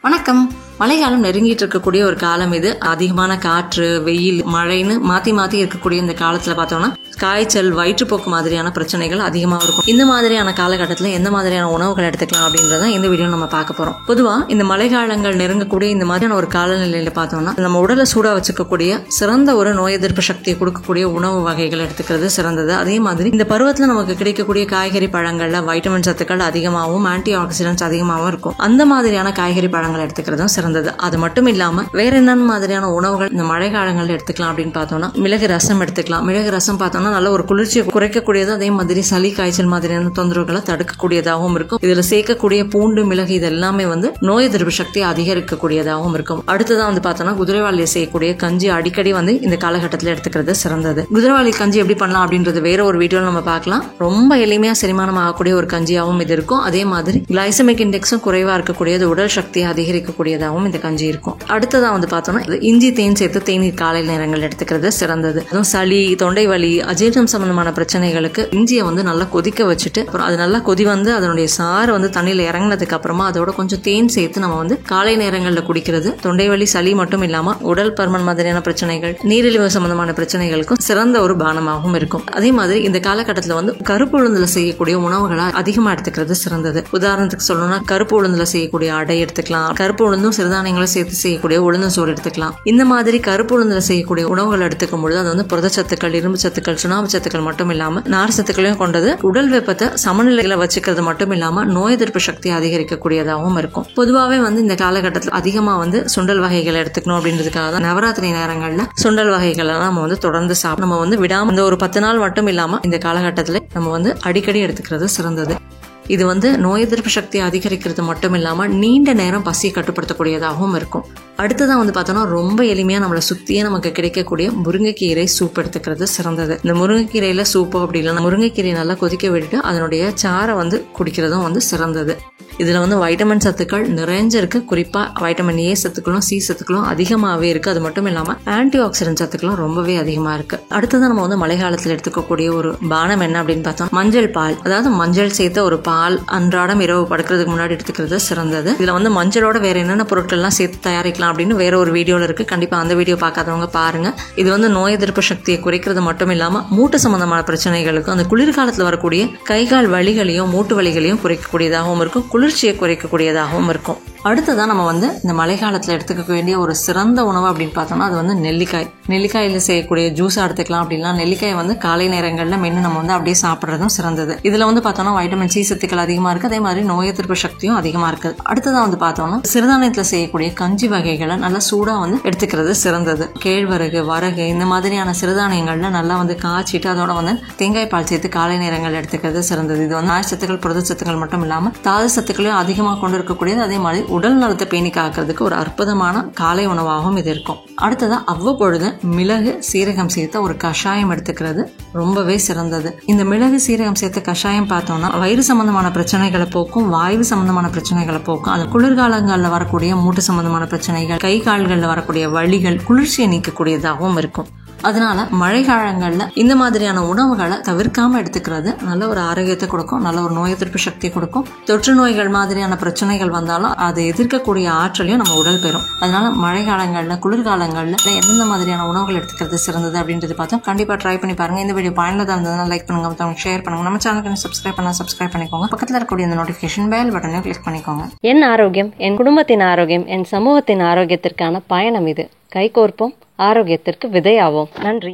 வணக்கம். மழைக்காலம் நெருங்கிட்டு இருக்கக்கூடிய ஒரு காலம் இது. அதிகமான காற்று, வெயில், மழைன்னு மாத்தி மாத்தி இருக்கக்கூடிய இந்த காலத்துல பார்த்தோம்னா காய்ச்சல், வயிற்றுப்போக்கு மாதிரியான பிரச்சனைகள் அதிகமாக இருக்கும். இந்த மாதிரியான காலகட்டத்தில் எந்த மாதிரியான உணவுகள் எடுத்துக்கலாம் அப்படின்றத இந்த வீடியோ நம்ம பார்க்க போறோம். பொதுவா இந்த மழைக்காலங்கள் நெருங்கக்கூடிய இந்த மாதிரியான ஒரு காலநிலையில பார்த்தோம்னா நம்ம உடலை சூடா வச்சுக்கக்கூடிய சிறந்த ஒரு நோய் எதிர்ப்பு சக்தியை கொடுக்கக்கூடிய உணவு வகைகள் எடுத்துக்கிறது சிறந்தது. அதே மாதிரி இந்த பருவத்துல நமக்கு கிடைக்கக்கூடிய காய்கறி பழங்கள்ல வைட்டமின் சத்துக்கள் அதிகமாகவும் ஆன்டி ஆக்சிடென்ட்ஸ் அதிகமாகவும் இருக்கும். அந்த மாதிரியான காய்கறி பழங்கள் எடுத்துக்கிறதும் சிறந்தது. அது மட்டும் இல்லாம வேற என்னென்ன மாதிரியான உணவுகள் இந்த மழை காலங்கள்ல எடுத்துக்கலாம் அப்படின்னு பார்த்தோம்னா மிளகு ரசம் எடுத்துக்கலாம். மிளகு ரசம் பார்த்தோம்னா நல்ல ஒரு குளிர்ச்சியை குறைக்கக்கூடியது, அதே மாதிரி சளி காய்ச்சல் மாதிரியான தொந்தரவுகளை தடுக்கக்கூடியதாகவும் இருக்கும். இதுல சேர்க்கக்கூடிய பூண்டு, மிளகு இது எல்லாமே நோய் எதிர்ப்பு சக்தியை அதிகரிக்கக்கூடியதாகவும் இருக்கும். அடுத்ததான் பார்த்தோம்னா குதிரைவாளியை செய்யக்கூடிய கஞ்சி அடிக்கடி இந்த காலகட்டத்தில் எடுத்துக்கிறது சிறந்தது. குதிரைவாளி கஞ்சி எப்படி பண்ணலாம் அப்படின்றது வேற ஒரு வீடியோல நம்ம பார்க்கலாம். ரொம்ப எளிமையா செரிமானம் ஆகக்கூடிய ஒரு கஞ்சியாகவும் இது இருக்கும். அதே மாதிரி கிளைசமிக் இண்டெக்ஸும் குறைவா இருக்கக்கூடியது, உடல் சக்தியை அதிகரிக்கக்கூடியதாகவும் இந்த கஞ்சி இருக்கும். அடுத்ததான் பார்த்தோம்னா இஞ்சி தேன் சேர்த்து தேநீர் காலை நேரங்கள் எடுத்துக்கிறது சிறந்தது. அதுவும் சளி, தொண்டை வலி, அஜீரணம் சம்பந்தமான பிரச்சனைகளுக்கு இஞ்சியை நல்லா கொதிக்க வச்சுட்டு அப்புறம் அது நல்லா கொதி அதனுடைய சாறு தண்ணியில இறங்கினதுக்கு அப்புறமா அதோட கொஞ்சம் தேன் சேர்த்து நம்ம காலை நேரங்கள்ல குடிக்கிறது தொண்டை வலி, சளி மட்டும் இல்லாம உடல் பருமன் மாதிரியான பிரச்சனைகள், நீரிழிவு சம்பந்தமான பிரச்சனைகளுக்கும் சிறந்த ஒரு பானமாகவும் இருக்கும். அதே மாதிரி இந்த காலகட்டத்துல கருப்பு உளுந்துல செய்யக்கூடிய உணவுகளை அதிகமா எடுத்துக்கிறது சிறந்தது. உதாரணத்துக்கு சொல்லணும்னா கருப்பு உளுந்துல செய்யக்கூடிய அடை எடுத்துக்கலாம். கருப்பு உளுந்தும் சிறுதானியங்களும் சேர்த்து செய்யக்கூடிய உளுந்து சோறு எடுத்துக்கலாம். இந்த மாதிரி கருப்பு உளுந்துல செய்யக்கூடிய உணவுகள் எடுத்துக்கும் பொழுது அது புரதச்சத்துக்கள், இரும்பு சத்துக்கள், சுண்ணாம்பு சத்துக்கள் மட்டும் இல்லாம நார் சத்துக்களையும் கொண்டது. உடல் வெப்பத்தை சமநிலையில வச்சுக்கிறது மட்டும் இல்லாம நோய் எதிர்ப்பு சக்தியை அதிகரிக்கக்கூடியதாகவும் இருக்கும். பொதுவாகவே இந்த காலகட்டத்தில் அதிகமா சுண்டல் வகைகளை எடுத்துக்கணும் அப்படின்றதுக்காக தான் நவராத்திரி நேரங்கள்ல சுண்டல் வகைகள் எல்லாம் நம்ம தொடர்ந்து சாப்பிட நம்ம விடாம ஒரு 10 நாள் மட்டும் இல்லாம இந்த காலகட்டத்தில் நம்ம அடிக்கடி எடுத்துக்கிறது சிறந்தது. இது நோய் எதிர்ப்பு சக்தியை அதிகரிக்கிறது மட்டும் இல்லாம நீண்ட நேரம் பசியை கட்டுப்படுத்தக்கூடியதாகவும் இருக்கும். அடுத்ததான் பார்த்தோம்னா ரொம்ப எளிமையா நம்மளை சுத்தியே நமக்கு கிடைக்கக்கூடிய முருங்கைக்கீரை சூப் எடுத்துக்கிறது சிறந்தது. இந்த முருங்கைக்கீரையில சூப்போ அப்படி இல்லைன்னா முருங்கைக்கீரையை நல்லா கொதிக்க விட்டுட்டு அதனுடைய சாரை குடிக்கிறதும் சிறந்தது. இதுல வைட்டமின் சத்துக்கள் நிறைஞ்சிருக்கு. குறிப்பா வைட்டமின் ஏ சத்துக்களும் சி சத்துக்களும் அதிகமாவே இருக்கு. அது மட்டும் இல்லாம ஆன்டி ஆக்சிடென்ட் சத்துக்களும் ரொம்பவே அதிகமா இருக்கு. அடுத்ததான் நம்ம மழை காலத்துல எடுத்துக்கக்கூடிய ஒரு பானம் என்ன அப்படின்னு பார்த்தோம், மஞ்சள் பால். அதாவது மஞ்சள் சேர்த்த ஒரு பால் அன்றாடம் இரவு படுக்கிறதுக்கு முன்னாடி எடுத்துக்கிறது சிறந்தது. இதுல மஞ்சளோட வேற என்னென்ன பொருட்கள் எல்லாம் சேர்த்து தயாரிக்கலாம் அப்படின்னு வேற ஒரு வீடியோல இருக்கு. கண்டிப்பா அந்த வீடியோ பார்க்காதவங்க பாருங்க. இது நோய் எதிர்ப்பு சக்தியை குறைக்கிறது மட்டும் இல்லாம மூட்டு சம்பந்தமான பிரச்சனைகளுக்கும் அந்த குளிர்காலத்துல வரக்கூடிய கைகால் வலிகளையும் மூட்டு வலிகளையும் குறைக்கக்கூடியதாகவும் இருக்கும். குளிர்ச்சியை குறைக்கக்கூடியதாகவும் இருக்கும். அடுத்ததான் நம்ம இந்த மழை காலத்துல எடுத்துக்க வேண்டிய ஒரு சிறந்த உணவு அப்படின்னு பார்த்தோம்னா அது நெல்லிக்காய். நெல்லிக்காயில செய்யக்கூடிய ஜூஸா எடுத்துக்கலாம். அப்படின்னா நெல்லிக்காய் காலை நேரங்கள்ல மென்னு நம்ம அப்படியே சாப்பிடுறதும் சிறந்தது. இதுல பார்த்தோம்னா வைட்டமின் சி சத்துக்கள் அதிகமா இருக்கு. அதே மாதிரி நோய் எதிர்ப்பு சக்தியும் அதிகமா இருக்கு. அடுத்ததான் பார்த்தோம்னா சிறுதானியத்துல செய்யக்கூடிய கஞ்சி வகைகளை நல்லா சூடா எடுத்துக்கிறது சிறந்தது. கேழ்வரகு, வரகு இந்த மாதிரியான சிறுதானியங்கள்ல நல்லா காய்ச்சிட்டு அதோட தேங்காய் பால் சேர்த்து காலை நேரங்கள் எடுத்துக்கிறது சிறந்தது. இது நார் சத்துக்கள், புரத சத்துக்கள் மட்டும் இல்லாம தாது சத்துக்களையும் அதிகமாக கொண்டு இருக்கக்கூடியது. அதே மாதிரி உடல் நலத்தை பேணி காக்கிறதுக்கு ஒரு அற்புதமான காலை உணவாகவும் இது இருக்கும். அடுத்ததா அவ்வப்பொழுது மிளகு, சீரகம் சேர்த்த ஒரு கஷாயம் எடுத்துக்கிறது ரொம்பவே சிறந்தது. இந்த மிளகு, சீரகம் சேர்த்த கஷாயம் பார்த்தோம்னா வயிறு சம்பந்தமான பிரச்சனைகளை போக்கும், வாய்வு சம்பந்தமான பிரச்சனைகளை போக்கும். அது குளிர்காலங்களில் வரக்கூடிய மூட்டு சம்பந்தமான பிரச்சனைகள், கை கால்களில் வரக்கூடிய வலிகள், குளிர்ச்சியை நீக்கக்கூடியதாகவும் இருக்கும். அதனால மழை காலங்கள்ல இந்த மாதிரியான உணவுகளை தவிர்க்காம எடுத்துக்கிறது நல்ல ஒரு ஆரோக்கியத்தை கொடுக்கும், நல்ல ஒரு நோய் எதிர்ப்பு சக்தி கொடுக்கும். தொற்று நோய்கள் மாதிரியான பிரச்சனைகள் வந்தாலும் அதை எதிர்க்கக்கூடிய ஆற்றலையும் நம்ம உடல் பெறும். அதனால மழை காலங்கள்ல, குளிர்காலங்கள்ல எந்தெந்த மாதிரியான உணவுகள் எடுத்துக்கிறது சிறந்தது அப்படின்றது பார்த்தோம். கண்டிப்பா ட்ரை பண்ணி பாருங்க. இந்த வீடியோ பயனுள்ளதா இருந்ததுன்னா லைக் பண்ணுங்க, மற்றவங்க ஷேர் பண்ணுங்க. நம்ம சேனலுக்கு சப்ஸ்கிரைப் பண்ணிக்கோங்க. பக்கத்துல இருக்கக்கூடிய இந்த நோட்டிபிகேஷன் பெல் பட்டனையும் கிளிக் பண்ணிக்கோங்க. என் ஆரோக்கியம், என் குடும்பத்தின் ஆரோக்கியம், என் சமூகத்தின் ஆரோக்கியத்திற்கான பயணம் இது. கைகோர்ப்போம், ஆரோக்கியத்திற்கு விதையாவோம். நன்றி.